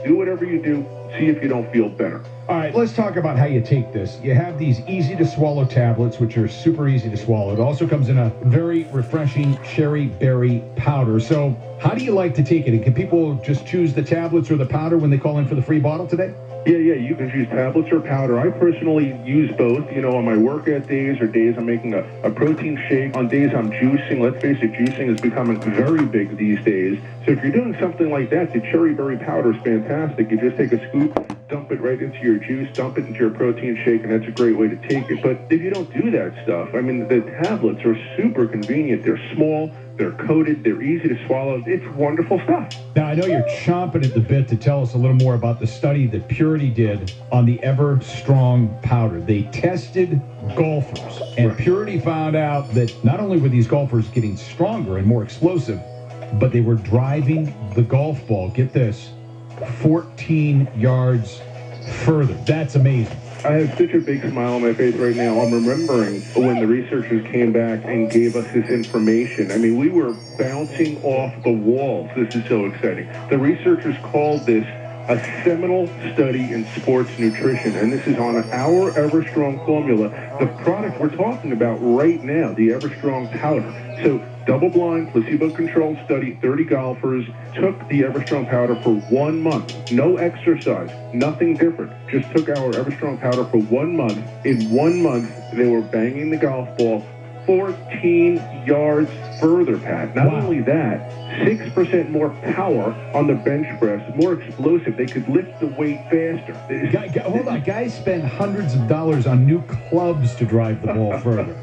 Do whatever you do. See if you don't feel better. All right, let's talk about how you take this. You have these easy-to-swallow tablets, which are super easy to swallow. It also comes in a very refreshing cherry berry powder. So how do you like to take it? And can people just choose the tablets or the powder when they call in for the free bottle today? Yeah, you can choose tablets or powder. I personally use both, on my workout days or days I'm making a protein shake. On days I'm juicing. Let's face it, juicing is becoming very big these days. So if you're doing something like that, the cherry berry powder is fantastic. You just take a scoop, dump it right into your juice, dump it into your protein shake, and that's a great way to take it. But if you don't do that stuff, the tablets are super convenient. They're small, they're coated, they're easy to swallow. It's wonderful stuff. Now, I know you're chomping at the bit to tell us a little more about the study that Purity did on the Ever Strong powder. They tested golfers, and Purity found out that not only were these golfers getting stronger and more explosive, but they were driving the golf ball, get this, 14 yards further. That's amazing. I have such a big smile on my face right now. I'm remembering when the researchers came back and gave us this information. We were bouncing off the walls. This is so exciting. The researchers called this a seminal study in sports nutrition, and this is on our Everstrong formula, the product we're talking about right now, the Everstrong powder. So double-blind, placebo-controlled study, 30 golfers took the Everstrong powder for 1 month. No exercise, nothing different. Just took our Everstrong powder for 1 month. In 1 month, they were banging the golf ball 14 yards further, Pat. Not only that, 6% more power on the bench press, more explosive. They could lift the weight faster. Hold on. Guys spend hundreds of dollars on new clubs to drive the ball further.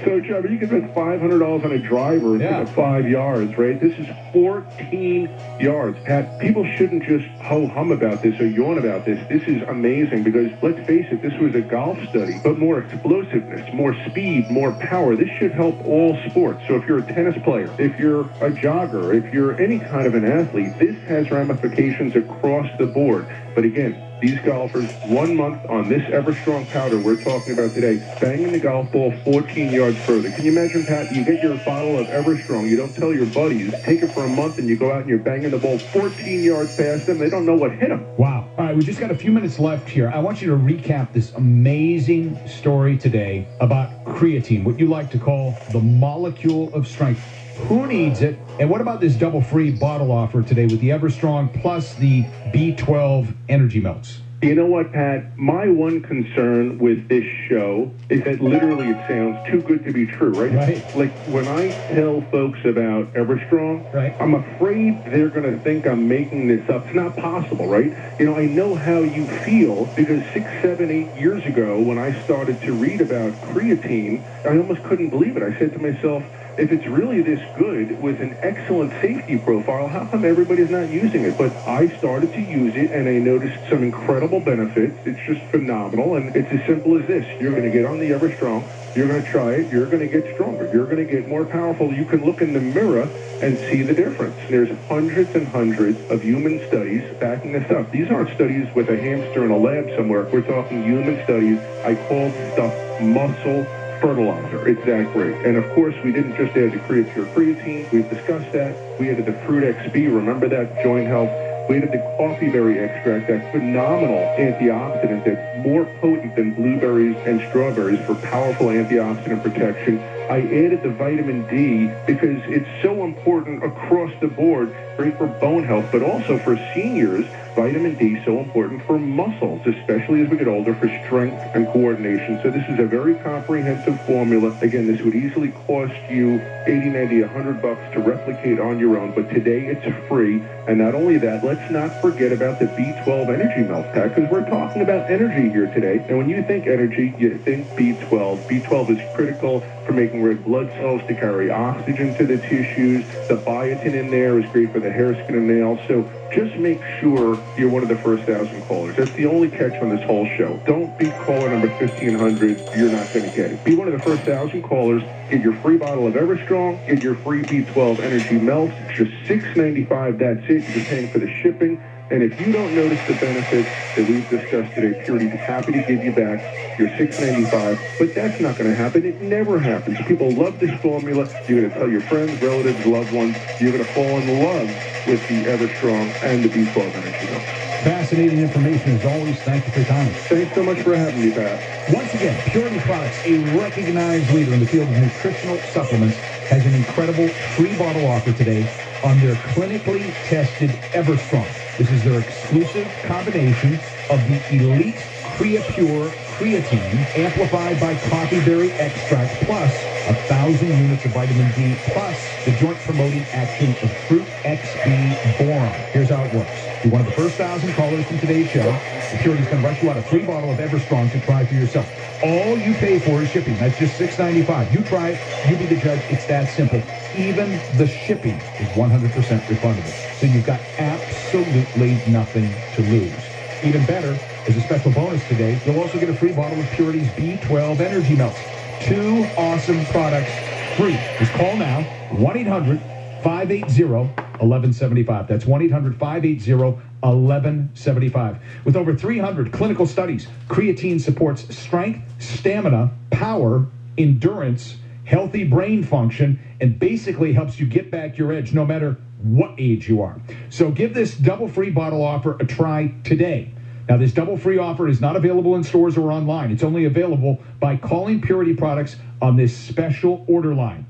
So, Trevor, you can spend $500 on a driver and pick up 5 yards, right? This is 14 yards. Pat, people shouldn't just ho-hum about this or yawn about this. This is amazing because, let's face it, this was a golf study, but more explosiveness, more speed, more power. This should help all sports. So if you're a tennis player, if you're a jogger, if you're any kind of an athlete, this has ramifications across the board. But again, these golfers, 1 month on this Everstrong powder we're talking about today, banging the golf ball 14 yards further. Can you imagine, Pat, you get your bottle of Everstrong, you don't tell your buddies, take it for a month, and you go out and you're banging the ball 14 yards past them. They don't know what hit them. Wow. All right, we just got a few minutes left here. I want you to recap this amazing story today about creatine, what you like to call the molecule of strength. Who needs it? And what about this double free bottle offer today with the Everstrong plus the B12 energy melts? You know what, Pat? My one concern with this show is that literally it sounds too good to be true, right? Like when I tell folks about Everstrong, I'm afraid they're going to think I'm making this up. It's not possible, right? I know how you feel because 6, 7, 8 years ago when I started to read about creatine, I almost couldn't believe it. I said to myself, if it's really this good with an excellent safety profile, how come everybody's not using it? But I started to use it, and I noticed some incredible benefits. It's just phenomenal, and it's as simple as this. You're going to get on the Everstrong, you're going to try it, you're going to get stronger, you're going to get more powerful. You can look in the mirror and see the difference. There's hundreds and hundreds of human studies backing this up. These aren't studies with a hamster in a lab somewhere. We're talking human studies. I call stuff muscle fertilizer. It's that great. And of course, we didn't just add the creatine. We've discussed that. We added the Fruit XB. Remember that? Joint health. We added the coffee berry extract, that phenomenal antioxidant that's more potent than blueberries and strawberries for powerful antioxidant protection. I added the vitamin D because it's so important across the board, great for bone health, but also for seniors. Vitamin D so important for muscles, especially as we get older, for strength and coordination. So this is a very comprehensive formula. Again, this would easily cost you $80, $90, $100 to replicate on your own, but today it's free. And not only that, let's not forget about the B12 energy melt pack, because we're talking about energy here today. And when you think energy, you think B12. B12 is critical for making red blood cells to carry oxygen to the tissues. The biotin in there is great for the hair, skin, and nails. So just make sure you're one of the first 1,000 callers. That's the only catch on this whole show. Don't be caller number 1,500. You're not going to get it. Be one of the first 1,000 callers. Get your free bottle of Everstrong. Get your free B12 energy melts. It's just $6.95. That's it. You're just paying for the shipping. And if you don't notice the benefits that we've discussed today, Purity's happy to give you back your $6.95. But that's not going to happen. It never happens. People love this formula. You're going to tell your friends, relatives, loved ones. You're going to fall in love with the Everstrong and the B12 energy melts. Fascinating information as always. Thank you for your time. Thanks so much for having me, Pat. Once again, Purity Products, a recognized leader in the field of nutritional supplements, has an incredible free bottle offer today on their clinically tested Everstrong. This is their exclusive combination of the elite CreaPure creatine amplified by coffee berry extract plus 1,000 units of vitamin D plus the joint promoting action of Fruit XB boron. Here's how it works. You're one of the first 1,000 callers from today's show. Purity's going to rush you out a free bottle of Everstrong to try for yourself. All you pay for is shipping. That's just $6.95. You try it. You be the judge. It's that simple. Even the shipping is 100% refundable. So you've got absolutely nothing to lose. Even better, as a special bonus today, you'll also get a free bottle of Purity's B12 Energy Melts. 2 awesome products free. Just call now, 1-800-580-1175. That's 1-800-580-1175. With over 300 clinical studies, creatine supports strength, stamina, power, endurance, healthy brain function, and basically helps you get back your edge no matter what age you are. So give this double free bottle offer a try today. Now, this double free offer is not available in stores or online. It's only available by calling Purity Products on this special order line,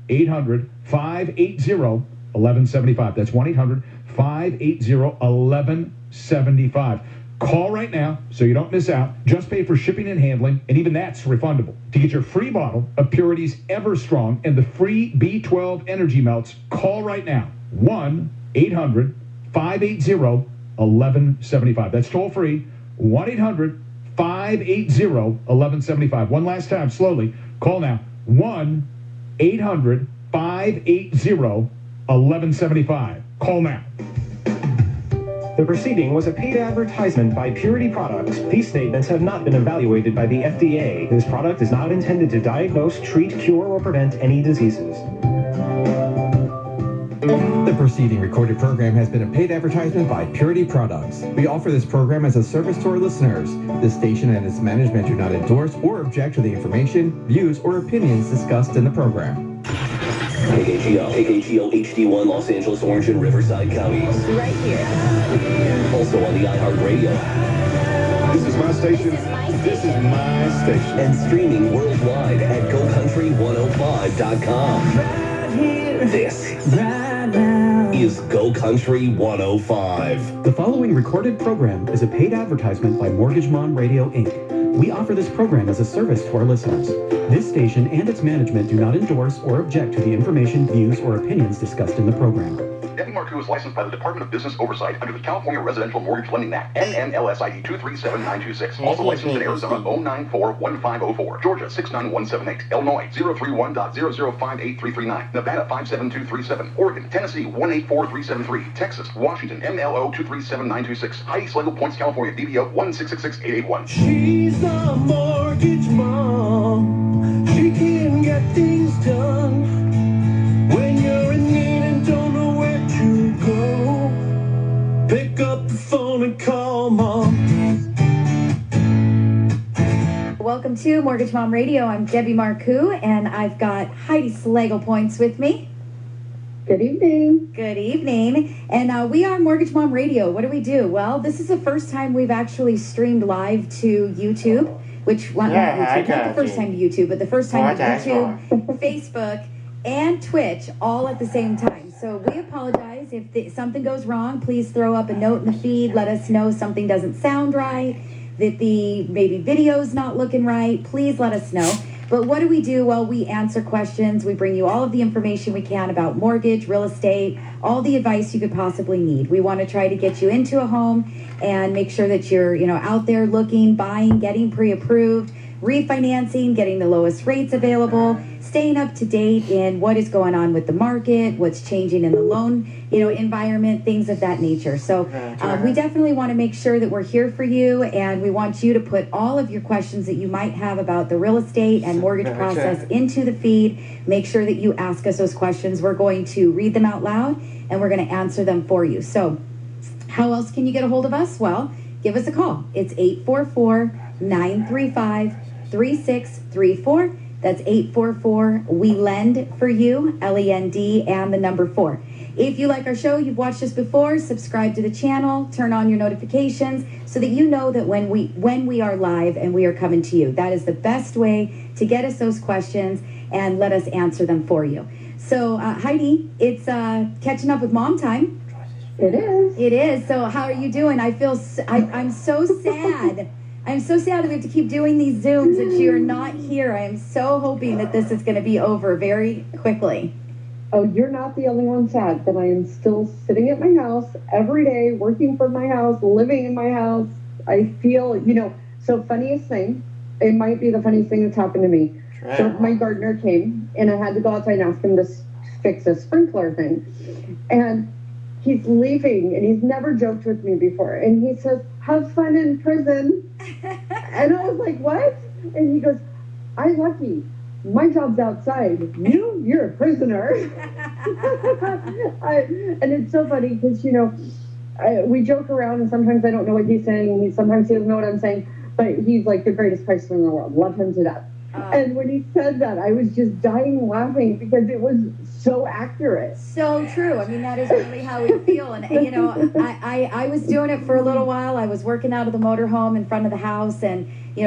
1-800-580-1175. That's 1-800-580-1175. Call right now so you don't miss out. Just pay for shipping and handling, and even that's refundable. To get your free bottle of Purity's Everstrong and the free B12 Energy Melts, call right now, 1-800-580-1175. That's toll free, 1-800-580-1175. One last time, slowly. Call now, 1-800-580-1175. Call now. The proceeding was a paid advertisement by Purity Products. These statements have not been evaluated by the FDA. This product is not intended to diagnose, treat, cure, or prevent any diseases. The preceding recorded program has been a paid advertisement by Purity Products. We offer this program as a service to our listeners. This station and its management do not endorse or object to the information, views, or opinions discussed in the program. KKGO HD1 Los Angeles, Orange, and Riverside counties. Right here. Also on the iHeartRadio. This is my station. This is my station. And streaming worldwide at GoCountry105.com. Right here. This right now is Go Country 105. The following recorded program is a paid advertisement by Mortgage Mom Radio, Inc. We offer this program as a service to our listeners. This station and its management do not endorse or object to the information, views, or opinions discussed in the program. Debbie Marcoux is licensed by the Department of Business Oversight under the California Residential Mortgage Lending Act, NMLS ID 237926. Also licensed in Arizona 0941504, Georgia 69178, Illinois 031.0058339, Nevada 57237, Oregon, Tennessee 184373, Texas, Washington MLO 237926, Heidi Schlegel Points, California DBO 1666881. She's the mortgage mom. She can get things done. When you're in need and don't know where to go, pick up the phone and call Mom. Welcome to Mortgage Mom Radio. I'm Debbie Marcoux, and I've got Heidi Schlegel Points with me. Good evening. Good evening. And we are Mortgage Mom Radio. What do? Well, this is the first time we've actually streamed live to YouTube, which not the first time to YouTube, but the first time to YouTube, Facebook, and Twitch all at the same time. So we apologize if something goes wrong. Please throw up a note in the feed. Let us know something doesn't sound right, that the maybe video's not looking right. Please let us know. But what do? Well, we answer questions. We bring you all of the information we can about mortgage, real estate, all the advice you could possibly need. We want to try to get you into a home and make sure that you're, out there looking, buying, getting pre-approved, refinancing, getting the lowest rates available, staying up to date in what is going on with the market, what's changing in the loan, environment, things of that nature. So we definitely want to make sure that we're here for you, and we want you to put all of your questions that you might have about the real estate and mortgage process into the feed. Make sure that you ask us those questions. We're going to read them out loud, and we're going to answer them for you. So how else can you get a hold of us? Well, give us a call. It's 844-935-3634. That's 844-WE-LEND for you, LEND, and the number 4. if you like our show, you've watched us before, subscribe to the channel, turn on your notifications so that you know that when we are live and we are coming to you. That is the best way to get us those questions and let us answer them for you. So, Heidi, it's catching up with mom time. It is. It is. So how are you doing? I'm so sad. I'm so sad that we have to keep doing these Zooms and you're not here. I am so hoping that this is going to be over very quickly. Oh, you're not the only one sad that I am still sitting at my house every day, working from my house, living in my house. I feel, so funniest thing, it might be the funniest thing that's happened to me. So my gardener came and I had to go outside and ask him to fix a sprinkler thing. And he's leaving and he's never joked with me before. And he says, "Have fun in prison." And I was like, "What?" And he goes, "I'm lucky. My job's outside. You're a prisoner." And it's so funny because, we joke around and sometimes I don't know what he's saying. Sometimes he doesn't know what I'm saying. But he's like the greatest person in the world. Love him to death. And when he said that, I was just dying laughing because it was so accurate. So true. I mean, that is really how we feel. And, I was doing it for a little while. I was working out of the motorhome in front of the house and,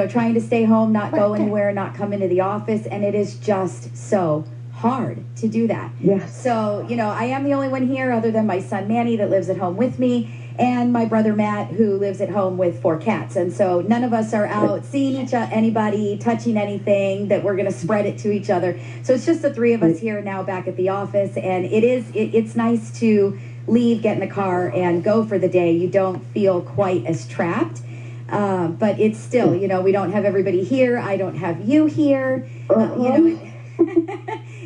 trying to stay home, not go anywhere, not come into the office. And it is just so hard to do that. Yes. So, I am the only one here other than my son Manny that lives at home with me and my brother Matt who lives at home with 4 cats. And so none of us are out seeing anybody, touching anything that we're going to spread it to each other. So it's just the 3 of us here now back at the office. And it's nice to leave, get in the car and go for the day. You don't feel quite as trapped. But it's still, we don't have everybody here. I don't have you here.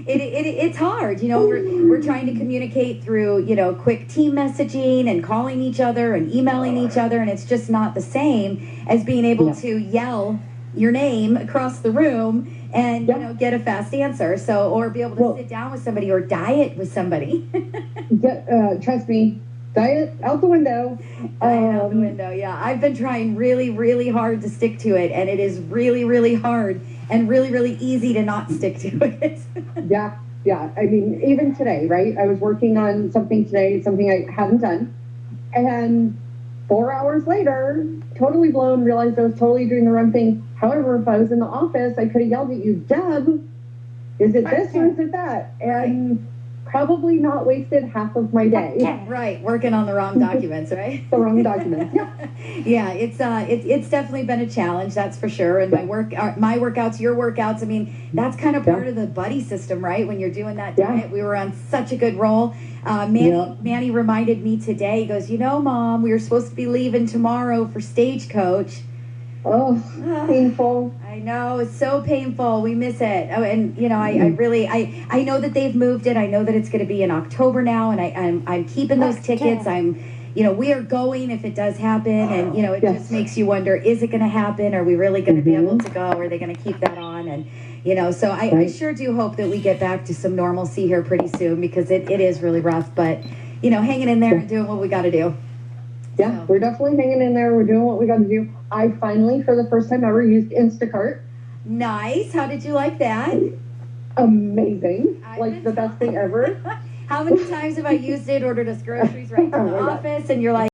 It's hard, we're trying to communicate through, quick team messaging and calling each other and emailing each other, and it's just not the same as being able to yell your name across the room and, get a fast answer. So, or be able to sit down with somebody or diet with somebody. Trust me, diet out the window. Out the window, yeah. I've been trying really, really hard to stick to it, and it is really, really hard and really, really easy to not stick to it. Yeah. I mean, even today, right? I was working on something today, something I hadn't done. And 4 hours later, totally blown, realized I was totally doing the wrong thing. However, if I was in the office, I could have yelled at you, "Deb, is it this or is it that?" And probably not wasted half of my day. Right, working on the wrong documents, right? The wrong documents. Yeah, it's definitely been a challenge, that's for sure. And my workouts, your workouts. I mean, that's kind of part of the buddy system, right? When you're doing that diet, we were on such a good roll. Manny reminded me today. He goes, "Mom, we were supposed to be leaving tomorrow for Stagecoach." Oh, painful. I know, it's so painful. We miss it. Oh, and I know that they've moved it. I know that it's going to be in October now, and I'm keeping those tickets. We are going if it does happen, and it just makes you wonder: is it going to happen? Are we really going to be able to go? Are they going to keep that on? And so I sure do hope that we get back to some normalcy here pretty soon because it is really rough. But hanging in there and doing what we got to do. Yeah, we're definitely hanging in there. We're doing what we got to do. I finally, for the first time ever, used Instacart. Nice. How did you like that? Amazing. Like the best thing ever. How many times have I used it, ordered us groceries right to the office, and you're like,